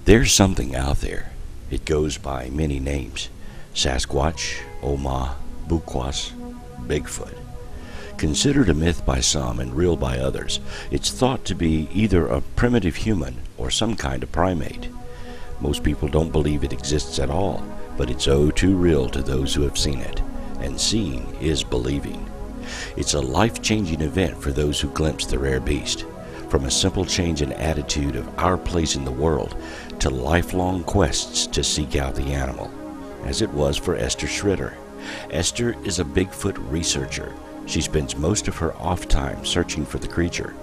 There's something out there. It goes by many names: Sasquatch, Oma, Bukwas, Bigfoot. Considered a myth by some and real by others, it's thought to be either a primitive human or some kind of primate. Most people don't believe it exists at all, but it's oh too real to those who have seen it, and seeing is believing. It's a life-changing event for those who glimpse the rare beast, from a simple change in attitude of our place in the world to lifelong quests to seek out the animal, as it was for Esther Schroeder. Esther is a Bigfoot researcher. She spends most of her off time searching for the creature.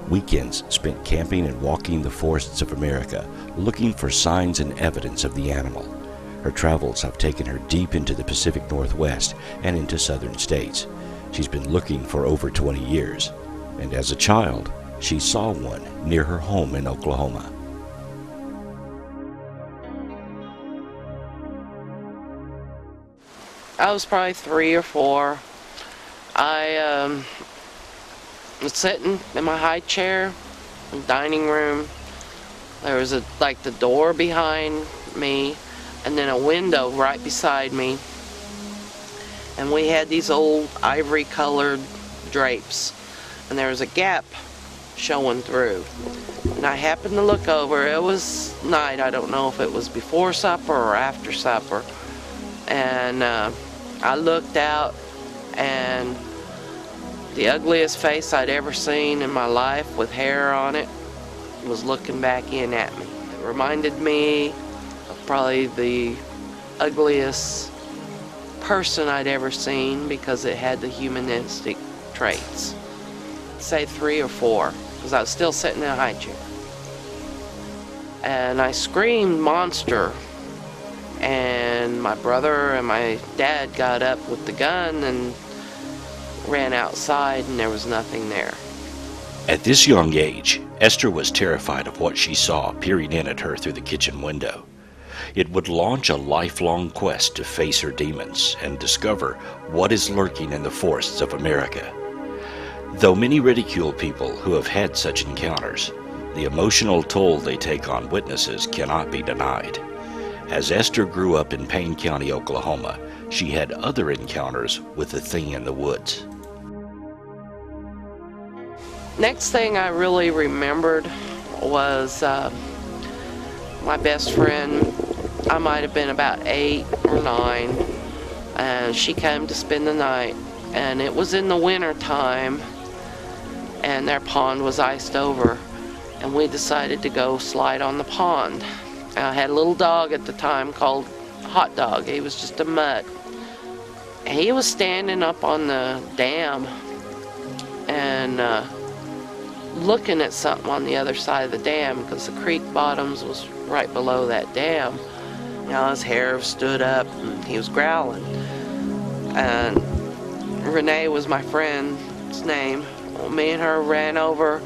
Weekends spent camping and walking the forests of America, looking for signs and evidence of the animal. Her travels have taken her deep into the Pacific Northwest and into southern states. She's been looking for over 20 years, and as a child, she saw one near her home in Oklahoma. I was probably 3 or 4. I was sitting in my high chair in the dining room. There was the door behind me and then a window right beside me. And we had these old ivory colored drapes. And there was a gap showing through. And I happened to look over. It was night. I don't know if it was before supper or after supper. And I looked out, and the ugliest face I'd ever seen in my life with hair on it was looking back in at me. It reminded me of probably the ugliest person I'd ever seen because it had the humanistic traits. Say 3 or 4, because I was still sitting in a high chair. And I screamed monster, and my brother and my dad got up with the gun and ran outside, and there was nothing there. At this young age, Esther was terrified of what she saw peering in at her through the kitchen window. It would launch a lifelong quest to face her demons and discover what is lurking in the forests of America. Though many ridicule people who have had such encounters, the emotional toll they take on witnesses cannot be denied. As Esther grew up in Payne County, Oklahoma, she had other encounters with the thing in the woods. Next thing I really remembered was my best friend. I might have been about 8 or 9, and she came to spend the night, and it was in the winter time, and their pond was iced over, and we decided to go slide on the pond. And I had a little dog at the time called Hot Dog. He was just a mutt. And he was standing up on the dam and looking at something on the other side of the dam, because the creek bottoms was right below that dam. You know, his hair stood up and he was growling. And Renee was my friend's name. Well, me and her ran over.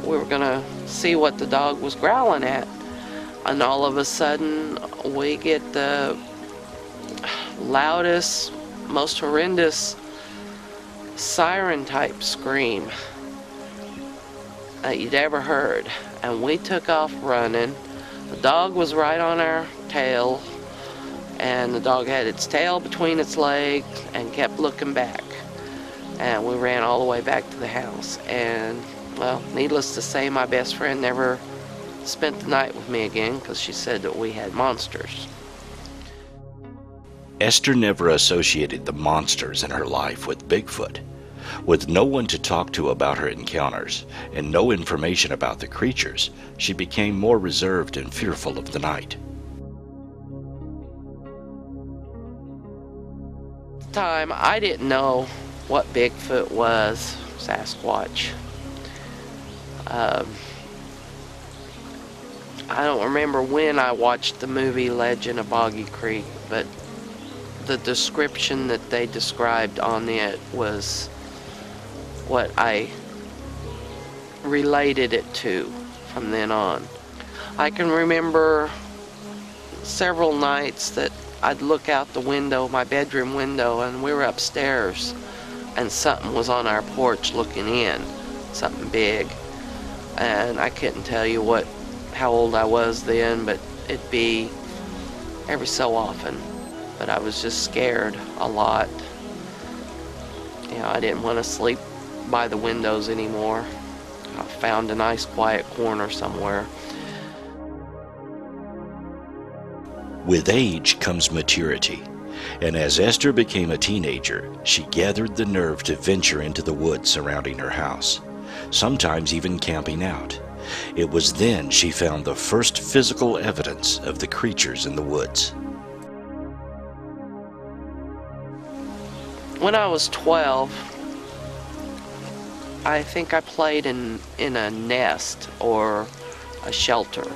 We were gonna see what the dog was growling at. And all of a sudden, we get the loudest, most horrendous siren-type scream that you'd ever heard. And we took off running. The dog was right on our tail, and the dog had its tail between its legs and kept looking back. And we ran all the way back to the house. And, well, needless to say, my best friend never spent the night with me again because she said that we had monsters. Esther never associated the monsters in her life with Bigfoot. With no one to talk to about her encounters and no information about the creatures, she became more reserved and fearful of the night. At the time, I didn't know what Bigfoot was, Sasquatch. I don't remember when I watched the movie Legend of Boggy Creek, but the description that they described on it was what I related it to from then on. I can remember several nights that I'd look out the window, my bedroom window, and we were upstairs, and something was on our porch looking in, something big, and I couldn't tell you what how old I was then, but it'd be every so often. But I was just scared a lot. You know, I didn't want to sleep by the windows anymore. I found a nice quiet corner somewhere. With age comes maturity, and as Esther became a teenager, she gathered the nerve to venture into the woods surrounding her house, sometimes even camping out. It was then she found the first physical evidence of the creatures in the woods. When I was 12, I think I played in a nest or a shelter.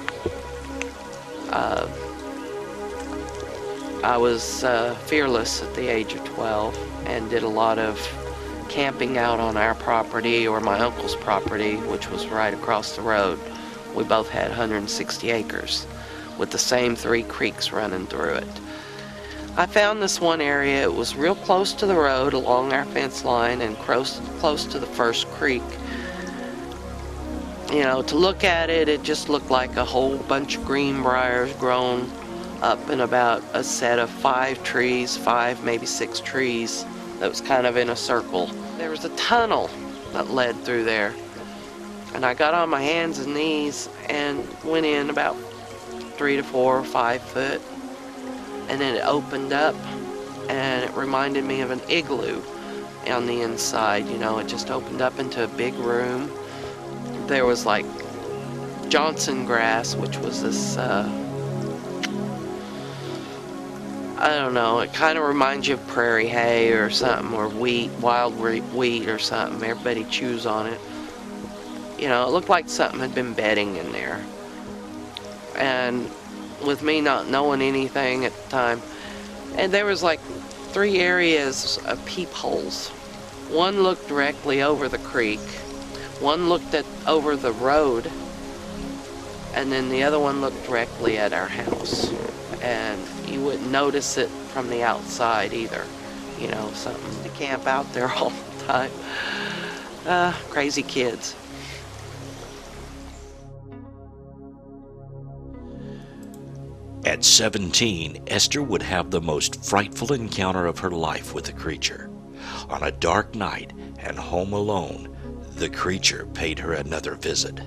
I was fearless at the age of 12 and did a lot of camping out on our property or my uncle's property, which was right across the road. We both had 160 acres with the same 3 creeks running through it. I found this one area. It was real close to the road along our fence line and close to the first creek. You know, to look at it, it just looked like a whole bunch of green briars grown up in about a set of 5 trees, 5, maybe 6 trees that was kind of in a circle. There was a tunnel that led through there. And I got on my hands and knees and went in about 3 to 4 or 5 foot. And then it opened up and it reminded me of an igloo on the inside. You know, it just opened up into a big room. There was like Johnson grass, which was this, I don't know, it kind of reminds you of prairie hay or something, or wheat, wild wheat or something. Everybody chews on it. You know, it looked like something had been bedding in there. And with me not knowing anything at the time, and there was like 3 areas of peepholes. One looked directly over the creek, one looked over the road, and then the other one looked directly at our house. And you wouldn't notice it from the outside either. You know, something to camp out there all the time. Crazy kids. At 17, Esther would have the most frightful encounter of her life with a creature. On a dark night and home alone, the creature paid her another visit.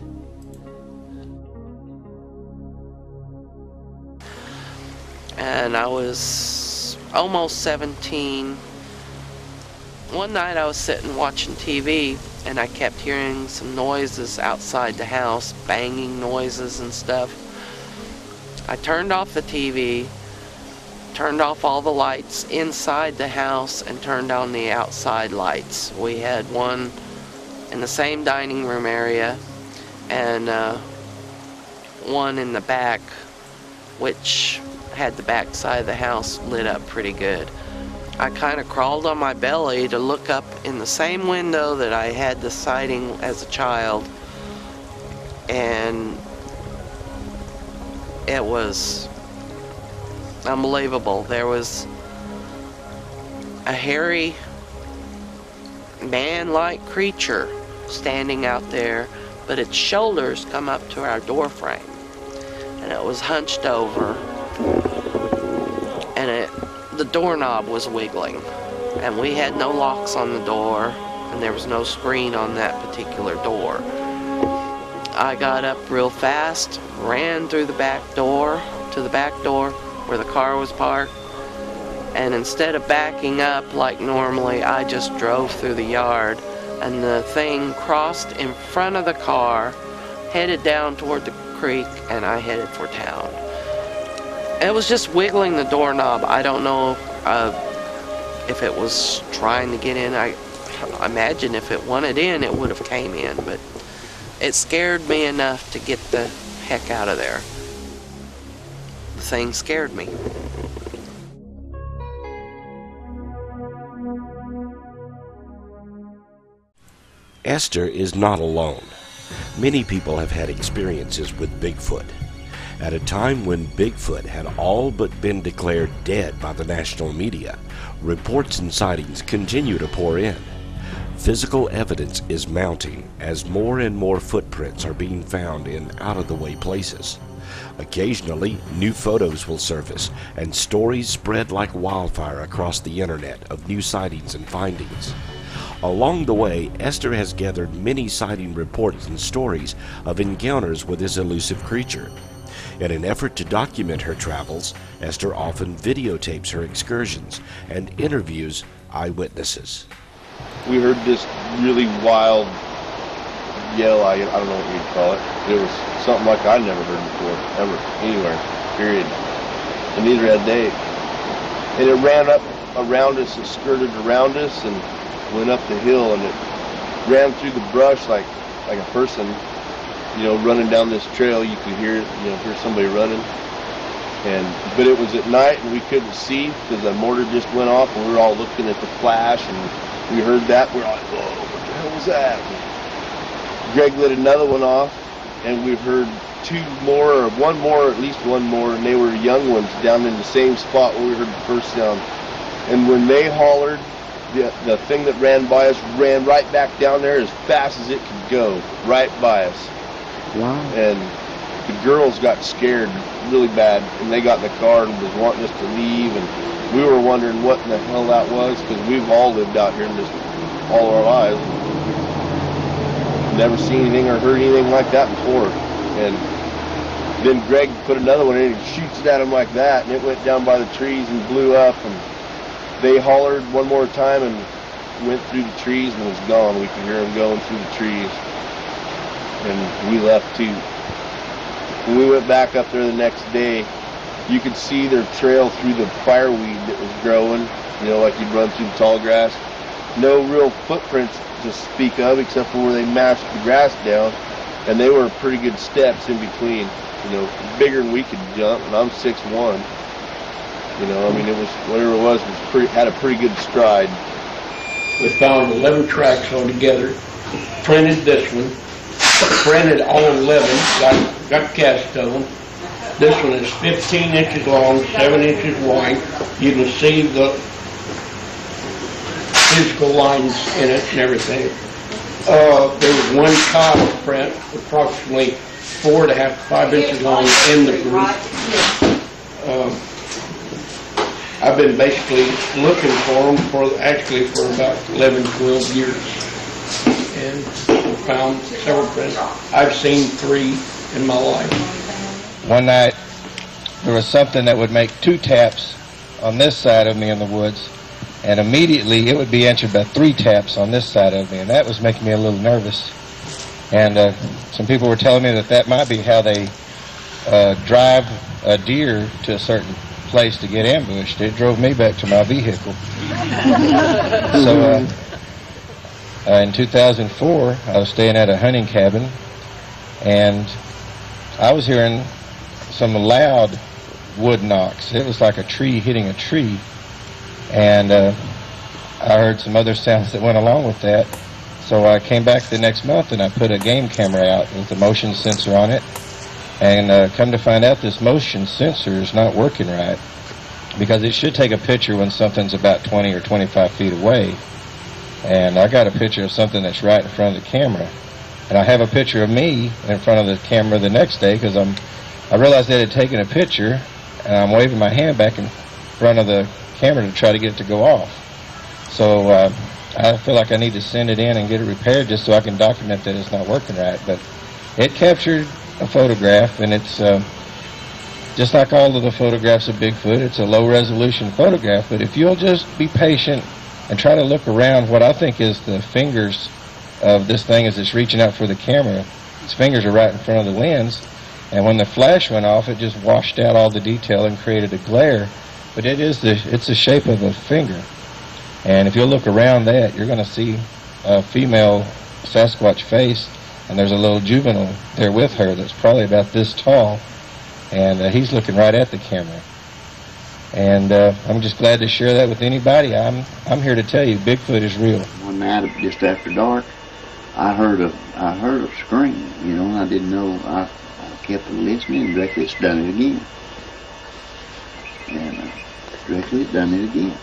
And I was almost 17. One night I was sitting watching TV and I kept hearing some noises outside the house, banging noises and stuff. I turned off the TV, turned off all the lights inside the house, and turned on the outside lights. We had one in the same dining room area and one in the back, which had the back side of the house lit up pretty good. I kind of crawled on my belly to look up in the same window that I had the sighting as a child, and it was unbelievable. There was a hairy man-like creature standing out there, but its shoulders come up to our door frame, and it was hunched over, and the doorknob was wiggling, and we had no locks on the door, and there was no screen on that particular door. I got up real fast, ran through the back door to the back door where the car was parked, and instead of backing up like normally, I just drove through the yard, and the thing crossed in front of the car, headed down toward the creek, and I headed for town. It was just wiggling the doorknob. I don't know if it was trying to get in. I imagine if it wanted in, it would have came in, but it scared me enough to get the heck out of there. The thing scared me. Esther is not alone. Many people have had experiences with Bigfoot. At a time when Bigfoot had all but been declared dead by the national media, reports and sightings continue to pour in. Physical evidence is mounting as more and more footprints are being found in out-of-the-way places. Occasionally, new photos will surface, and stories spread like wildfire across the internet of new sightings and findings. Along the way, Esther has gathered many sighting reports and stories of encounters with this elusive creature. In an effort to document her travels, Esther often videotapes her excursions and interviews eyewitnesses. We heard this really wild yell, I don't know what you'd call it. It was something like I'd never heard before, ever, anywhere, period. And neither had they. And it ran up around us, it skirted around us and went up the hill, and it ran through the brush like a person, you know, running down this trail. You could hear, hear somebody running. But it was at night and we couldn't see because the mortar just went off, and we were all looking at the flash, and we heard that. We're like, whoa, what the hell was that? And Greg lit another one off, and we heard two more, or one more, at least one more, and they were young ones down in the same spot where we heard the first sound. And when they hollered, the thing that ran by us ran right back down there as fast as it could go, right by us. Wow. And the girls got scared really bad, and they got in the car and was wanting us to leave, and we were wondering what in the hell that was, because we've all lived out here just all our lives. Never seen anything or heard anything like that before. And then Greg put another one in and shoots it at him like that, and it went down by the trees and blew up, and they hollered one more time and went through the trees and was gone. We could hear them going through the trees. And we left too. When we went back up there the next day, you could see their trail through the fireweed that was growing, like you'd run through the tall grass. No real footprints to speak of except for where they mashed the grass down, and they were pretty good steps in between, bigger than we could jump, and I'm 6'1". It was, whatever it was had a pretty good stride. We found 11 tracks altogether, printed this one, printed all 11, got cast of them. This one is 15 inches long, 7 inches wide. You can see the physical lines in it and everything. There was one cow print, approximately 4.5 to 5 inches long in the group. I've been basically looking for them for about 11, 12 years, and found several prints. I've seen 3 in my life. One night, there was something that would make 2 taps on this side of me in the woods, and immediately it would be answered by 3 taps on this side of me, and that was making me a little nervous. And some people were telling me that might be how they drive a deer to a certain place to get ambushed. It drove me back to my vehicle. So in 2004, I was staying at a hunting cabin, and I was hearing some loud wood knocks. It was like a tree hitting a tree, and I heard some other sounds that went along with that. So I came back the next month and I put a game camera out with a motion sensor on it, and come to find out this motion sensor is not working right, because it should take a picture when something's about 20 or 25 feet away, and I got a picture of something that's right in front of the camera, and I have a picture of me in front of the camera the next day because I realized they had taken a picture, and I'm waving my hand back in front of the camera to try to get it to go off. So I feel like I need to send it in and get it repaired just so I can document that it's not working right. But it captured a photograph, and it's just like all of the photographs of Bigfoot. It's a low-resolution photograph, but if you'll just be patient and try to look around, what I think is the fingers of this thing as it's reaching out for the camera, its fingers are right in front of the lens, and when the flash went off, it just washed out all the detail and created a glare. But it's the shape of a finger, and if you'll look around that, you're going to see a female Sasquatch face, and there's a little juvenile there with her that's probably about this tall, and he's looking right at the camera. And I'm just glad to share that with anybody. I'm here to tell you, Bigfoot is real. One night, just after dark, I heard a scream. And I didn't know. I kept listening, and directly it's done it again. And directly it's done it again.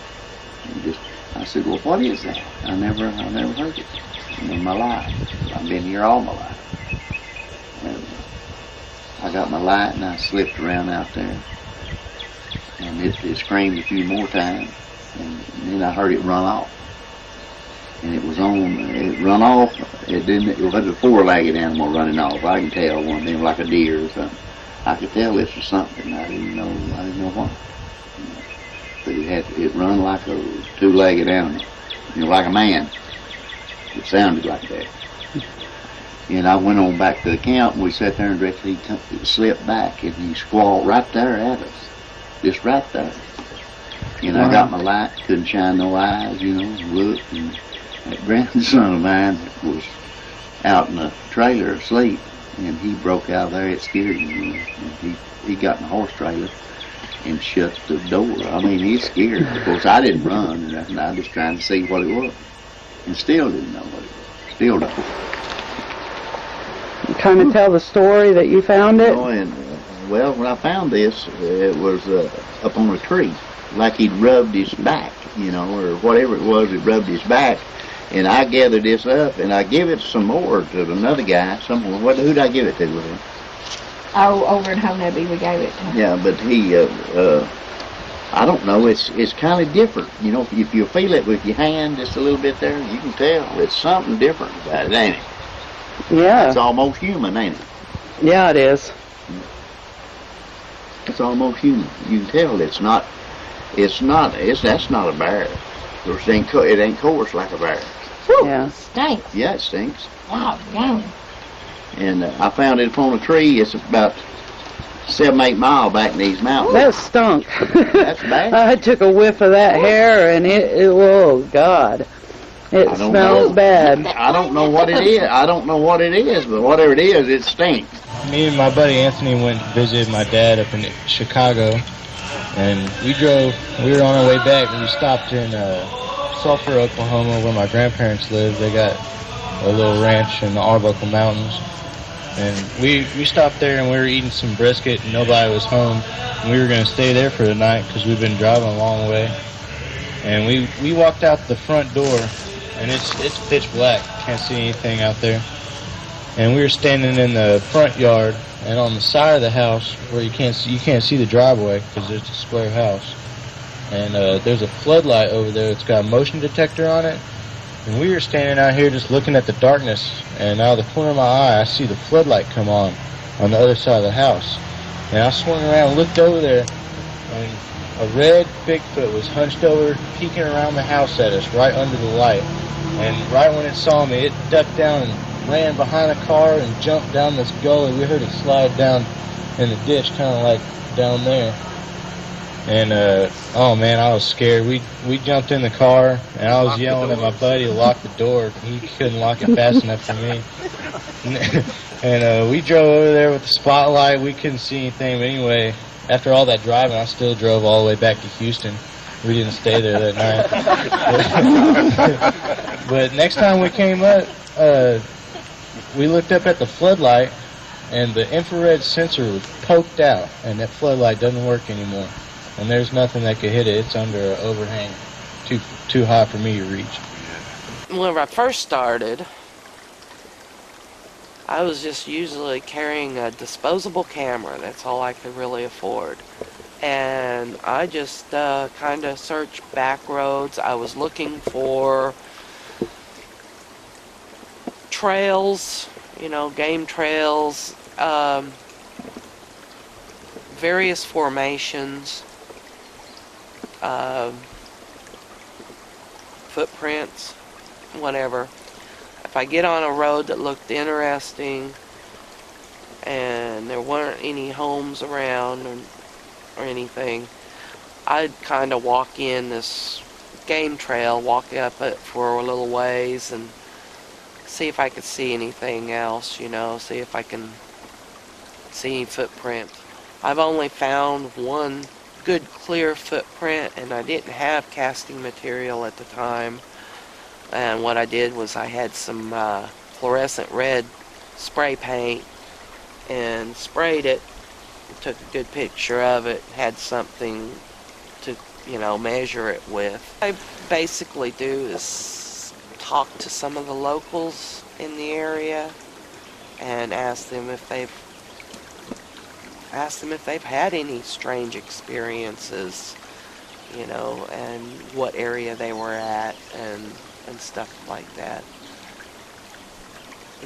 And just I said, well, what is that? I never heard it in my life. I've been here all my life. And I got my light and I slipped around out there. And it screamed a few more times. And then I heard it run off. And it run off. It was a four-legged animal running off. I can tell one of them like a deer or something. I could tell this was something. I didn't know what. But it run like a two-legged animal, like a man. It sounded like that. And I went on back to the camp, and we sat there, and directly he slipped back, and he squalled right there at us, just right there. And I got my light, couldn't shine no eyes, looked, and that grandson of mine was out in the trailer asleep, and he broke out of there. It scared him, and he got in the horse trailer and shut the door. I mean, he's scared. Of course, I didn't run or nothing. I was just trying to see what it was, and still didn't know what it was. Still don't. Kind of tell the story that you found it? Well, when I found this, it was up on a tree, like he'd rubbed his back, or whatever it was, it rubbed his back. And I gathered this up, and I give it some more to another guy. Who'd I give it to with him? Oh, over in Honeby, we gave it to him. Yeah, but he, I don't know, it's kind of different. If you feel it with your hand just a little bit there, you can tell it's something different about it, ain't it? Yeah. It's almost human, ain't it? Yeah, it is. It's almost human. You can tell that's not a bear. It ain't coarse like a bear. Whew, Yeah. stinks. Yeah, it stinks. Wow, dang. And I found it upon a tree. It's about 7-8 miles back in these mountains. That stunk. That's bad. I took a whiff of that hair, and oh, God. It I don't smells know. bad. I don't know what it is. But whatever it is, it stinks. Me and my buddy Anthony went and visited my dad up in Chicago, and we were on our way back, and we stopped in Sulphur, Oklahoma, where my grandparents live. They got a little ranch in the Arbuckle Mountains. And we stopped there, and we were eating some brisket, and nobody was home. And we were going to stay there for the night because we've been driving a long way. And we walked out the front door, and it's pitch black. Can't see anything out there. And we were standing in the front yard, and on the side of the house where you can't see the driveway because it's a square house. And there's a floodlight over there that's got a motion detector on it. And we were standing out here just looking at the darkness, and out of the corner of my eye, I see the floodlight come on the other side of the house. And I swung around and looked over there, and a red Bigfoot was hunched over, peeking around the house at us, right under the light. And right when it saw me, it ducked down and ran behind a car and jumped down this gully. We heard it slide down in the ditch, kind of like down there. And, oh man, I was scared. We jumped in the car, and I was yelling at my buddy to lock the door. He couldn't lock it fast enough for me. And we drove over there with the spotlight. We couldn't see anything. But anyway, after all that driving, I still drove all the way back to Houston. We didn't stay there that night. But next time we came up, we looked up at the floodlight, and the infrared sensor was poked out, and that floodlight doesn't work anymore. And there's nothing that could hit it. It's under an overhang, too high for me to reach. When I first started, I was just usually carrying a disposable camera. That's all I could really afford. And I just kind of searched back roads. I was looking for trails, game trails, various formations, footprints, whatever. If I get on a road that looked interesting and there weren't any homes around or anything, I'd kind of walk in this game trail, walk up it for a little ways and see if I could see anything else, see if I can see any footprint. I've only found one good clear footprint, and I didn't have casting material at the time. And what I did was I had some fluorescent red spray paint and sprayed it, took a good picture of it, had something to measure it with. What I basically do is talk to some of the locals in the area and ask them if they've had any strange experiences, and what area they were at and stuff like that.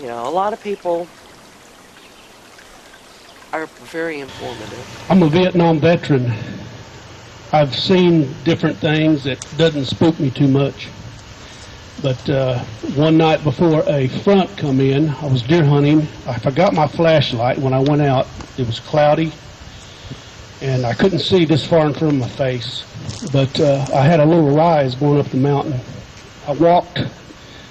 A lot of people are very informative. I'm a Vietnam veteran. I've seen different things that doesn't spook me too much. But one night before a front come in, I was deer hunting. I forgot my flashlight when I went out. It was cloudy, and I couldn't see this far in front of my face. But I had a little rise going up the mountain. I walked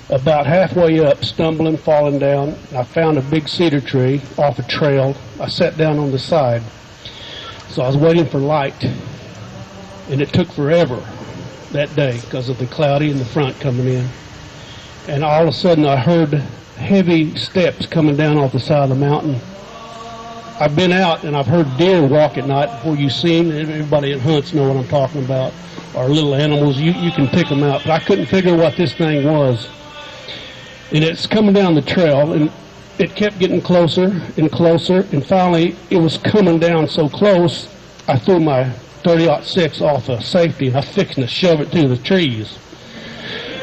about halfway up, stumbling, falling down, and I found a big cedar tree off a trail. I sat down on the side. So I was waiting for light, and it took forever that day because of the cloudy and the front coming in. And all of a sudden I heard heavy steps coming down off the side of the mountain. I've been out and I've heard deer walk at night before you see them. Everybody that hunts know what I'm talking about. Or little animals, you can pick them out. But I couldn't figure what this thing was. And it's coming down the trail, and it kept getting closer and closer, and finally it was coming down so close, I threw my 30-06 off of safety, and I fixed to shove it through the trees.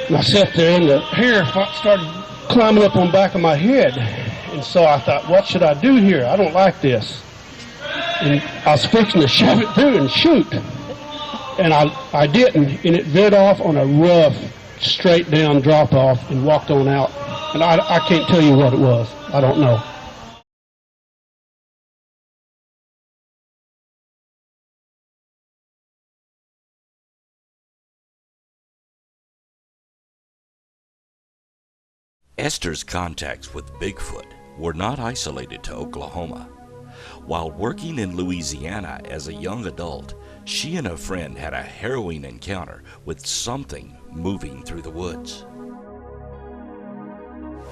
And I sat there, and the hair started climbing up on the back of my head. And so I thought, what should I do here? I don't like this. And I was fixing to shove it through and shoot. And I didn't, and it veered off on a rough, straight down drop off and walked on out. And I can't tell you what it was. I don't know. Esther's contacts with Bigfoot were not isolated to Oklahoma. While working in Louisiana as a young adult, she and a friend had a harrowing encounter with something moving through the woods.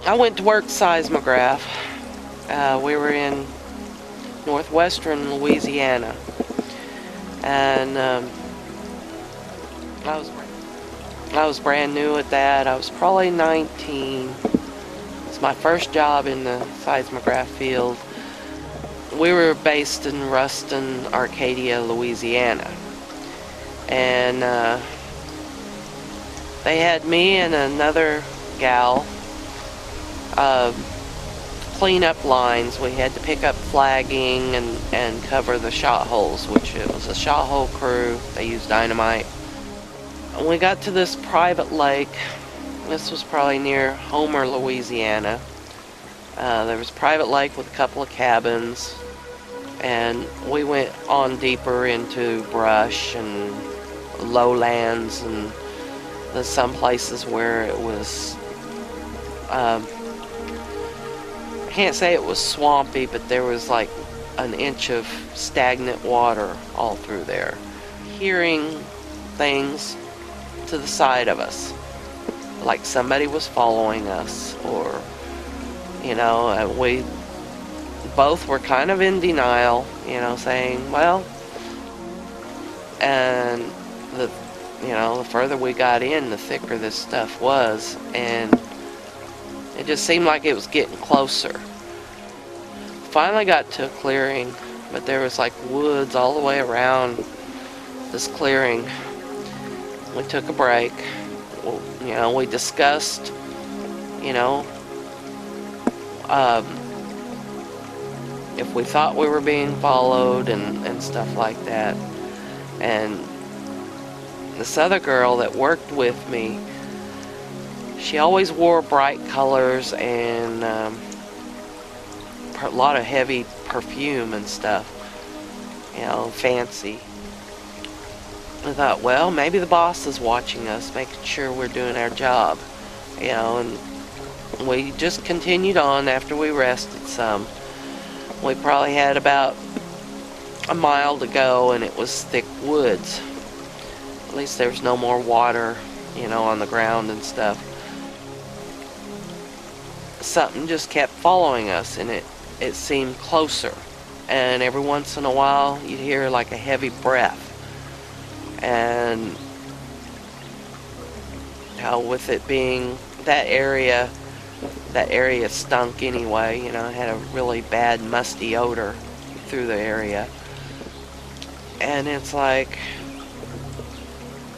I went to work seismograph. We were in northwestern Louisiana, and I was brand new at that. I was probably 19. It's my first job in the seismograph field. We were based in Ruston, Arcadia, Louisiana, and they had me and another gal clean up lines. We had to pick up flagging and cover the shot holes, which it was a shot hole crew. They used dynamite. And we got to this private lake. This was probably near Homer, Louisiana. There was a private lake with a couple of cabins, and we went on deeper into brush and lowlands, and there's some places where it was I can't say it was swampy, but there was like an inch of stagnant water all through there. Hearing things to the side of us, like somebody was following us, or we both were kind of in denial, saying, well, and the further we got in, the thicker this stuff was, and it just seemed like it was getting closer. Finally got to a clearing, but there was like woods all the way around this clearing. We took a break. We discussed, if we thought we were being followed and stuff like that. And this other girl that worked with me, she always wore bright colors and a lot of heavy perfume and stuff, fancy. I thought, well, maybe the boss is watching us, making sure we're doing our job, and we just continued on after we rested some. We probably had about a mile to go, and it was thick woods. At least there was no more water, on the ground and stuff. Something just kept following us, and it seemed closer. And every once in a while, you'd hear like a heavy breath. And how with it being that area stunk anyway, you know, it had a really bad musty odor through the area. And it's like,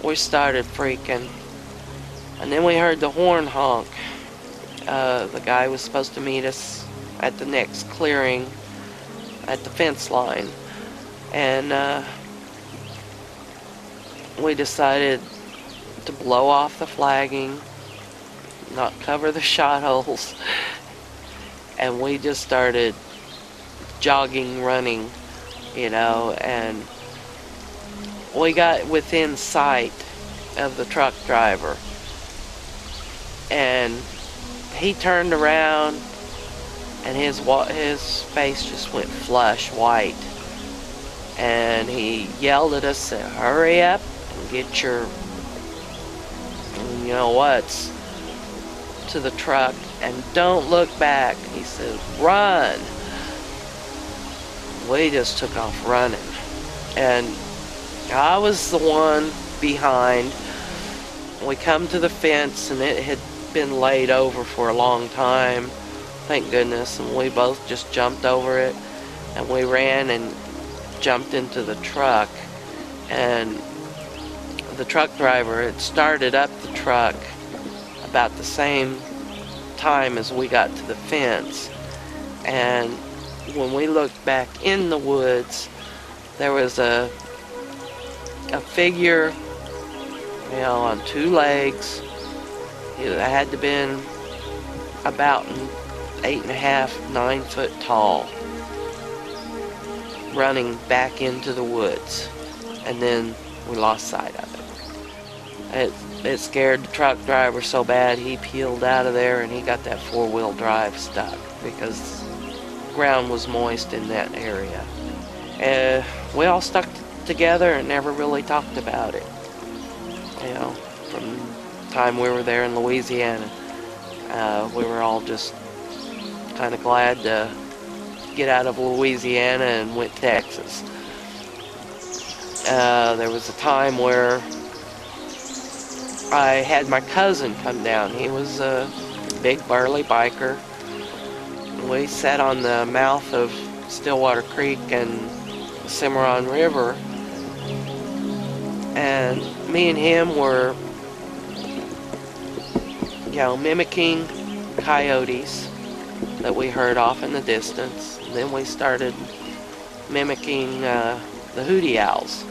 we started freaking. And then we heard the horn honk. The guy was supposed to meet us at the next clearing at the fence line. And we decided to blow off the flagging, not cover the shot holes, and we just started jogging, running, you know, and we got within sight of the truck driver, and he turned around and his face just went flush white, and he yelled at us, said, "Hurry up and get your, you know what's, to the truck, and don't look back." He said, "Run." We just took off running, and I was the one behind. We come to the fence, and it had been laid over for a long time, thank goodness, and we both just jumped over it, and we ran and jumped into the truck. And the truck driver had started up the truck about the same time as we got to the fence. And when we looked back in the woods, there was a figure, you know, on two legs. It had to have been about 8.5, 9 foot tall, running back into the woods. And then we lost sight of it. It scared the truck driver so bad he peeled out of there, and he got that four-wheel drive stuck because the ground was moist in that area. We all stuck together and never really talked about it. You know, from the time we were there in Louisiana, we were all just kind of glad to get out of Louisiana and went to Texas. There was a time where I had my cousin come down. He was a big burly biker. We sat on the mouth of Stillwater Creek and the Cimarron River, and me and him were, you know, mimicking coyotes that we heard off in the distance. And then we started mimicking the hootie owls,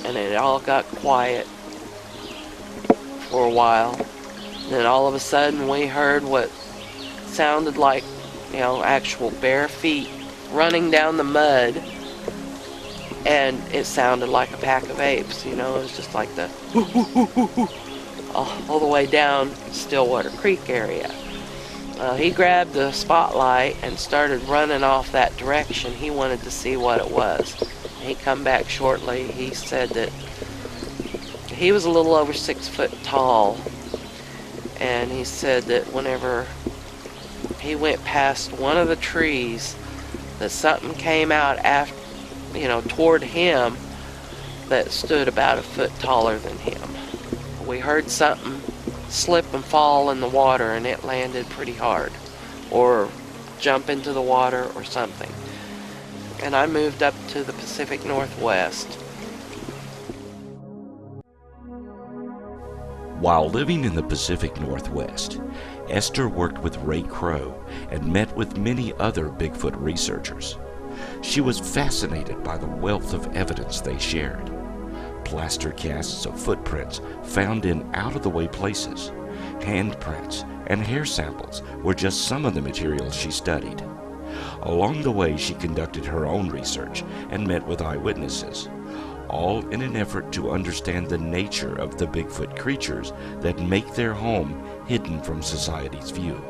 and it all got quiet for a while. Then all of a sudden we heard what sounded like, you know, actual bare feet running down the mud, and it sounded like a pack of apes. You know, it was just like the all the way down Stillwater Creek area. He grabbed the spotlight and started running off that direction. He wanted to see what it was. He come back shortly. He said that he was a little over 6 foot tall, and he said that whenever he went past one of the trees, that something came out after, you know, toward him that stood about a foot taller than him. We heard something slip and fall in the water, and it landed pretty hard, or jump into the water or something. And I moved up to the Pacific Northwest. While living in the Pacific Northwest, Esther worked with Ray Crow and met with many other Bigfoot researchers. She was fascinated by the wealth of evidence they shared. Plaster casts of footprints found in out-of-the-way places, handprints, and hair samples were just some of the materials she studied. Along the way, she conducted her own research and met with eyewitnesses, all in an effort to understand the nature of the Bigfoot creatures that make their home hidden from society's view.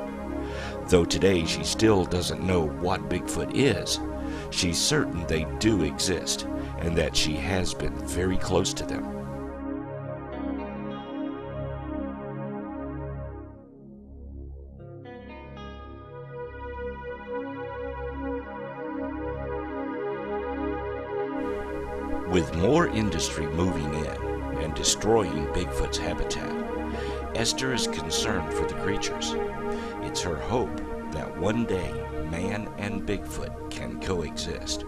Though today she still doesn't know what Bigfoot is, she's certain they do exist and that she has been very close to them. With more industry moving in and destroying Bigfoot's habitat, Esther is concerned for the creatures. It's her hope that one day man and Bigfoot can coexist.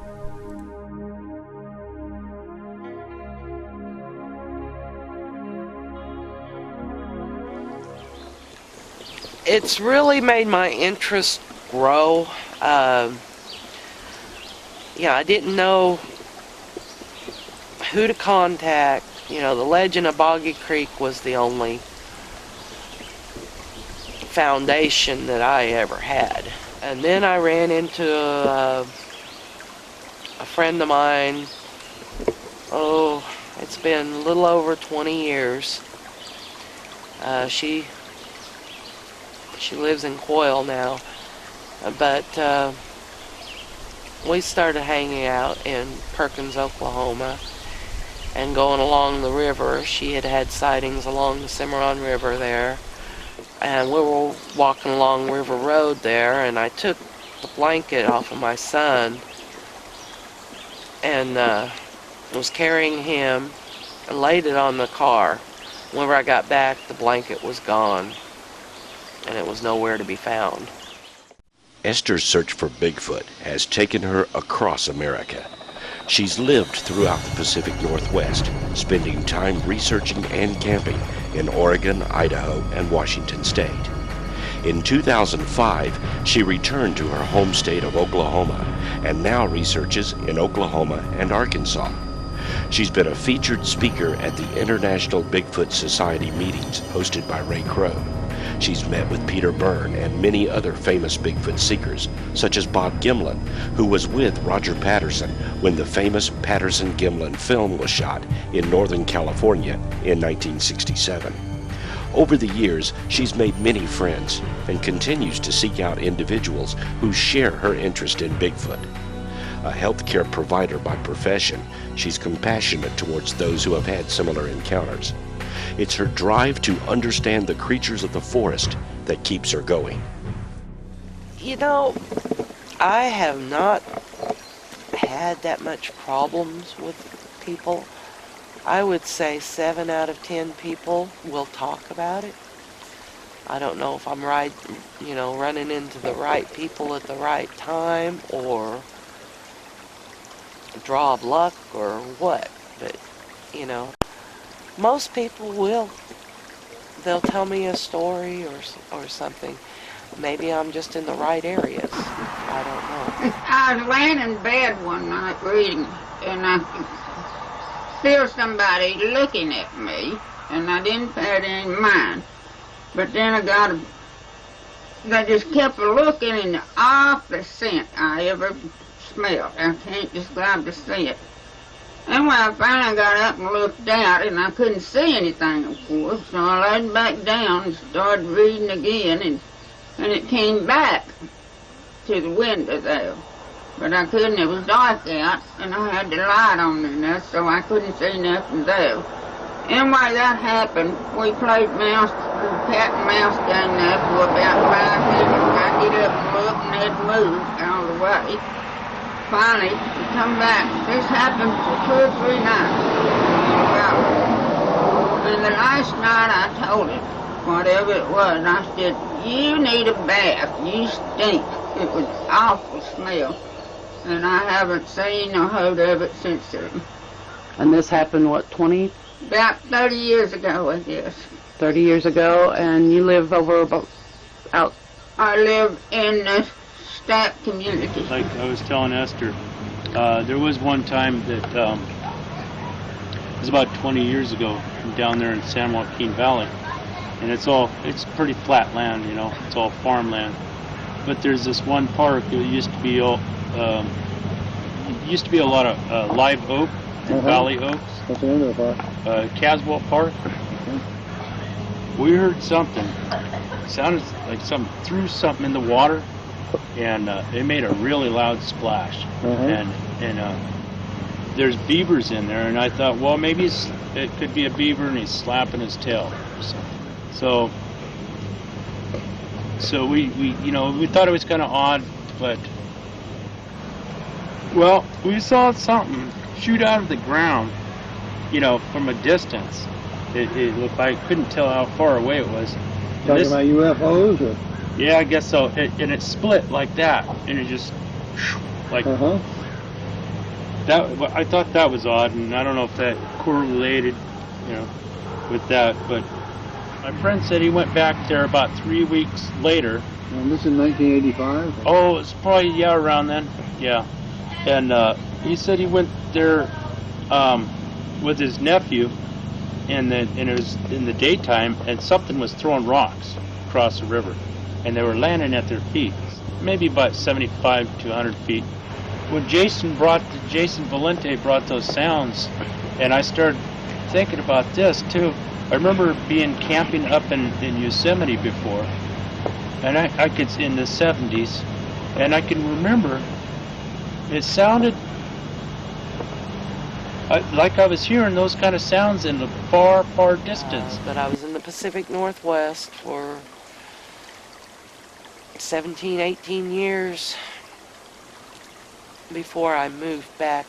It's really made my interest grow. I didn't know who to contact. The legend of Boggy Creek was the only foundation that I ever had. And then I ran into a friend of mine. It's been a little over 20 years. She lives in Coyle now, but we started hanging out in Perkins, Oklahoma, and going along the river. She had had sightings along the Cimarron River there, and we were walking along River Road there, and I took the blanket off of my son and was carrying him and laid it on the car. Whenever I got back, the blanket was gone, and it was nowhere to be found. Esther's search for Bigfoot has taken her across America. She's lived throughout the Pacific Northwest, spending time researching and camping in Oregon, Idaho, and Washington State. In 2005, she returned to her home state of Oklahoma and now researches in Oklahoma and Arkansas. She's been a featured speaker at the International Bigfoot Society meetings hosted by Ray Crow. She's met with Peter Byrne and many other famous Bigfoot seekers, such as Bob Gimlin, who was with Roger Patterson when the famous Patterson-Gimlin film was shot in Northern California in 1967. Over the years, she's made many friends and continues to seek out individuals who share her interest in Bigfoot. A healthcare provider by profession, she's compassionate towards those who have had similar encounters. It's her drive to understand the creatures of the forest that keeps her going. I have not had that much problems with people. I would say 7 out of 10 people will talk about it. I don't know if I'm running into the right people at the right time, or draw of luck, or what. But, most people will. They'll tell me a story or something. Maybe I'm just in the right areas. I don't know. I was laying in bed one night reading, and I could feel somebody looking at me, and I didn't pay it any mind. But then they just kept looking, and the awfulest scent I ever smelled. I can't describe the scent. Anyway, I finally got up and looked out, and I couldn't see anything, of course, so I laid back down and started reading again, and it came back to the window there. But I couldn't, it was dark out, and I had the light on in there, so I couldn't see nothing there. Anyway, that happened. We played cat and mouse game there for about 5 minutes. I get up and look, and they'd moved all the way. Finally, to come back. This happened for 2 or 3 nights. And the last night I told him, whatever it was, I said, you need a bath. You stink. It was an awful smell. And I haven't seen or heard of it since then. And this happened, what, 20? About 30 years ago, I guess. 30 years ago, and you live out? I live in the Stack community. Like I was telling Esther, there was one time that it was about 20 years ago down there in San Joaquin Valley, and it's pretty flat land, it's all farmland. But there's this one park. It used to be a lot of live oak and valley oaks. What's the name of the park? Caswell Park. We heard something. It sounded like something threw something in the water, and it made a really loud splash. And there's beavers in there, and I thought, well, maybe it could be a beaver and he's slapping his tail or something. So we thought it was kind of odd, but well, we saw something, shoot out of the ground, you know, from a distance. It looked, I couldn't tell how far away it was. Talking about UFOs? Or? Yeah, I guess so. And it split like that, and it just like that. I thought that was odd, and I don't know if that correlated, you know, with that. But my friend said he went back there about 3 weeks later. And this is 1985? Oh, it's probably around then. Yeah, and he said he went there with his nephew. And it was in the daytime, and something was throwing rocks across the river, and they were landing at their feet, maybe about 75 to 100 feet. When Jason Valente brought those sounds, and I started thinking about this too. I remember being camping up in Yosemite before, and I could, in the 70s, and I can remember it sounded like I was hearing those kind of sounds in the far, far distance. But I was in the Pacific Northwest for 17, 18 years before I moved back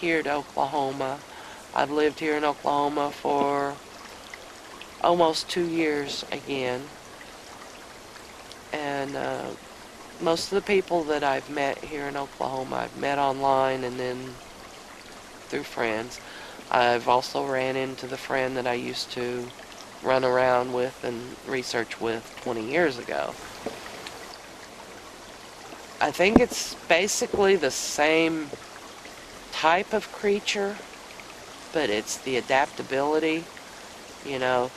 here to Oklahoma. I've lived here in Oklahoma for almost 2 years again. And most of the people that I've met here in Oklahoma, I've met online and then through friends. I've also ran into the friend that I used to run around with and research with 20 years ago. I think it's basically the same type of creature, but it's the adaptability. You know,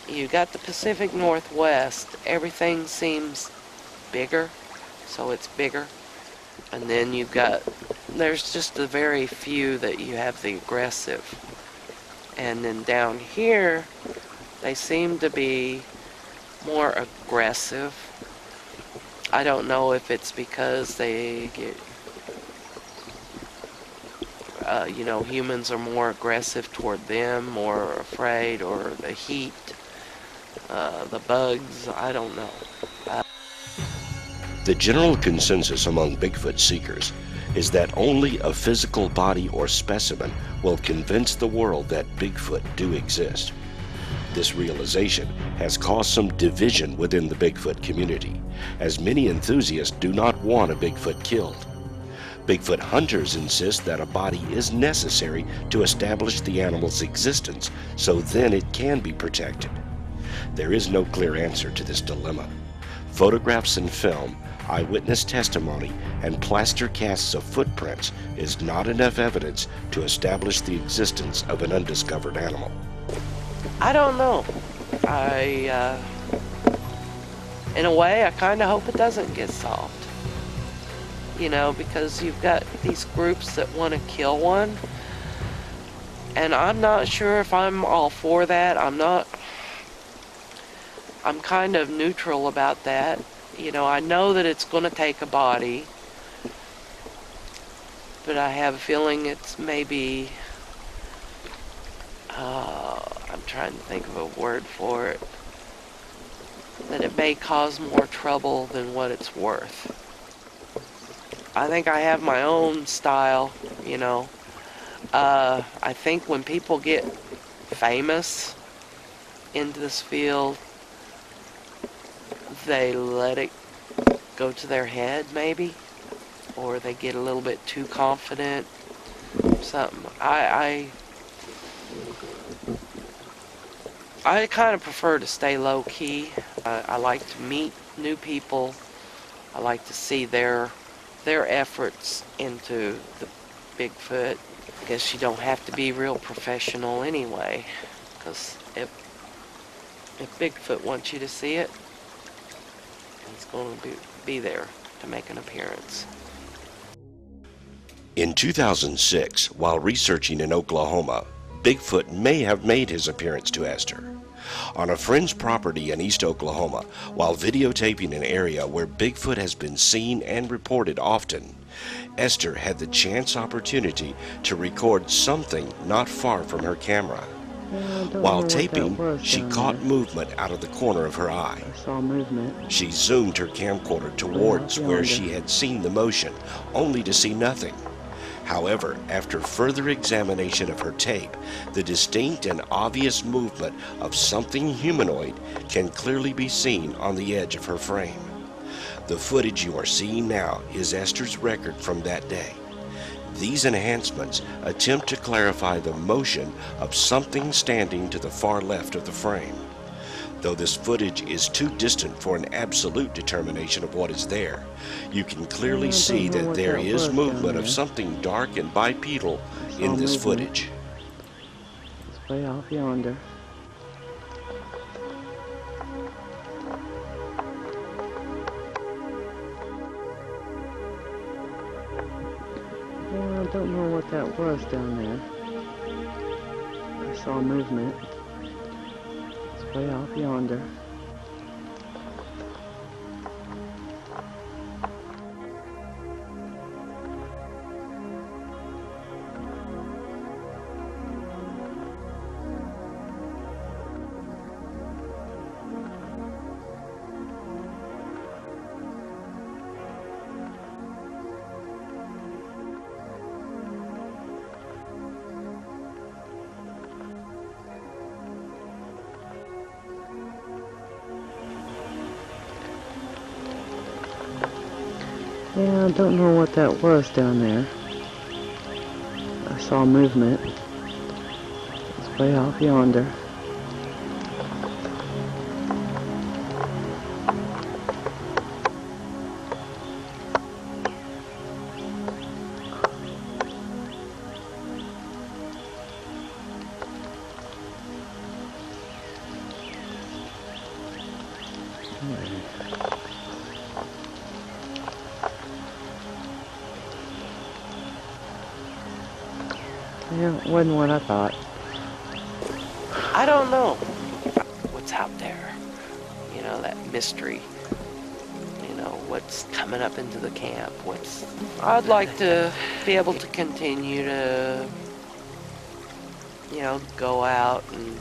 you got the Pacific Northwest, everything seems bigger, so it's bigger. And then you've got, there's just a very few that you have the aggressive. And then down here, they seem to be more aggressive. I don't know if it's because they get, you know, humans are more aggressive toward them, more afraid, or the heat, the bugs, I don't know. The general consensus among Bigfoot seekers is that only a physical body or specimen will convince the world that Bigfoot do exist. This realization has caused some division within the Bigfoot community, as many enthusiasts do not want a Bigfoot killed. Bigfoot hunters insist that a body is necessary to establish the animal's existence, so then it can be protected. There is no clear answer to this dilemma. Photographs and film, eyewitness testimony, and plaster casts of footprints is not enough evidence to establish the existence of an undiscovered animal. I don't know. In a way, I kind of hope it doesn't get solved. You know, because you've got these groups that want to kill one, and I'm not sure if I'm all for that. I'm kind of neutral about that. You know, I know that it's going to take a body, but I have a feeling it's maybe, I'm trying to think of a word for it, that it may cause more trouble than what it's worth. I think I have my own style, you know. I think when people get famous into this field, they let it go to their head, maybe, or they get a little bit too confident. Something. I kind of prefer to stay low key. I like to meet new people. I like to see their efforts into the Bigfoot. I guess you don't have to be real professional anyway, because if Bigfoot wants you to see it, it's going to be there to make an appearance. In 2006, while researching in Oklahoma, Bigfoot may have made his appearance to Esther. On a friend's property in East Oklahoma, while videotaping an area where Bigfoot has been seen and reported often, Esther had the chance opportunity to record something not far from her camera. While taping, she caught movement out of the corner of her eye. I saw movement. She zoomed her camcorder towards where she had seen the motion, only to see nothing. However, after further examination of her tape, the distinct and obvious movement of something humanoid can clearly be seen on the edge of her frame. The footage you are seeing now is Esther's record from that day. These enhancements attempt to clarify the motion of something standing to the far left of the frame. Though this footage is too distant for an absolute determination of what is there, you can clearly see that there is movement of something dark and bipedal in this footage. It's way off yonder. Yeah, I don't know what that was down there. I saw movement. It's way off yonder. Yeah, I don't know what that was down there. I saw movement. It's way off yonder. Yeah, it wasn't what I thought. I don't know what's out there. You know, that mystery. You know, what's coming up into the camp. I'd like to be able to continue to, you know, go out and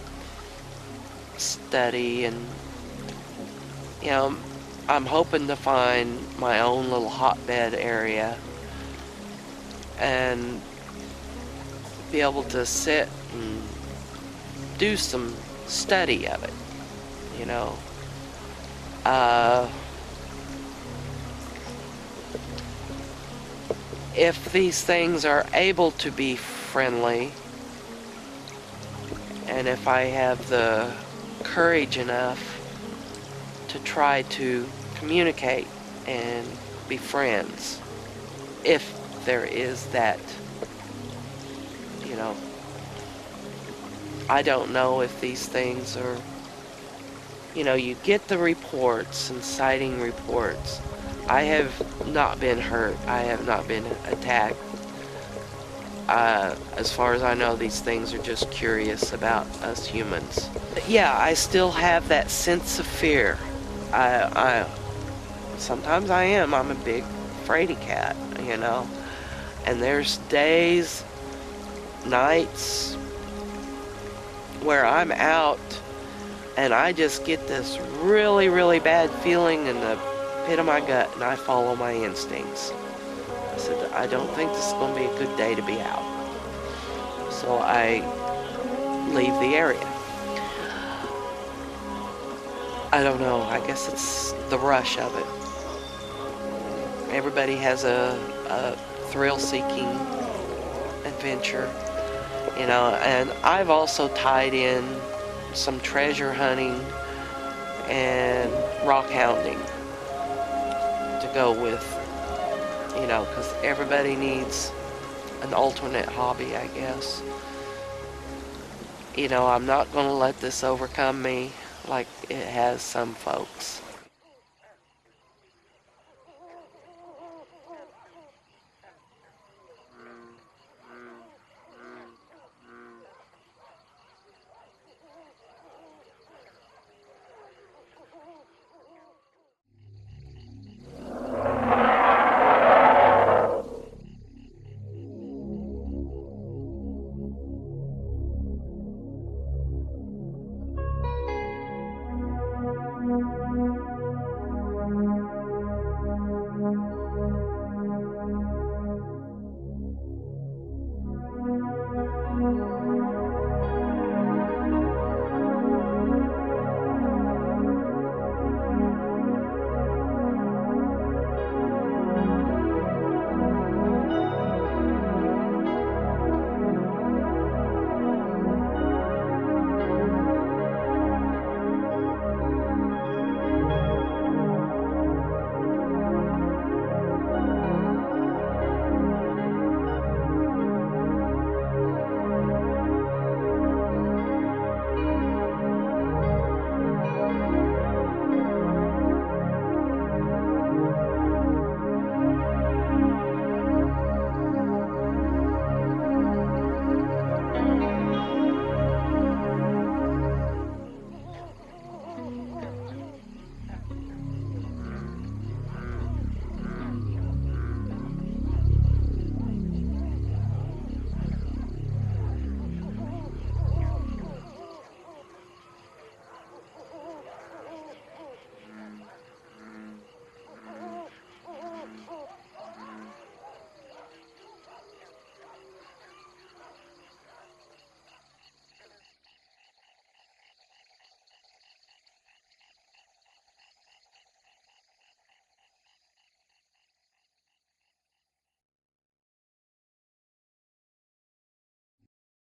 study and, you know, I'm hoping to find my own little hotbed area and be able to sit and do some study of it, you know. If these things are able to be friendly, and if I have the courage enough to try to communicate and be friends, if there is that, you know, I don't know if these things are, you know, you get the reports and sighting reports. I have not been hurt. I have not been attacked. As far as I know, these things are just curious about us humans. But yeah, I still have that sense of fear. Sometimes I am. I'm a big fraidy cat, you know. And there's days, nights where I'm out and I just get this really, really bad feeling in the pit of my gut and I follow my instincts. I said, I don't think this is going to be a good day to be out. So I leave the area. I don't know, I guess it's the rush of it. Everybody has a thrill-seeking adventure, you know, and I've also tied in some treasure hunting and rock hounding to go with, you know, because everybody needs an alternate hobby, I guess. You know, I'm not going to let this overcome me like it has some folks.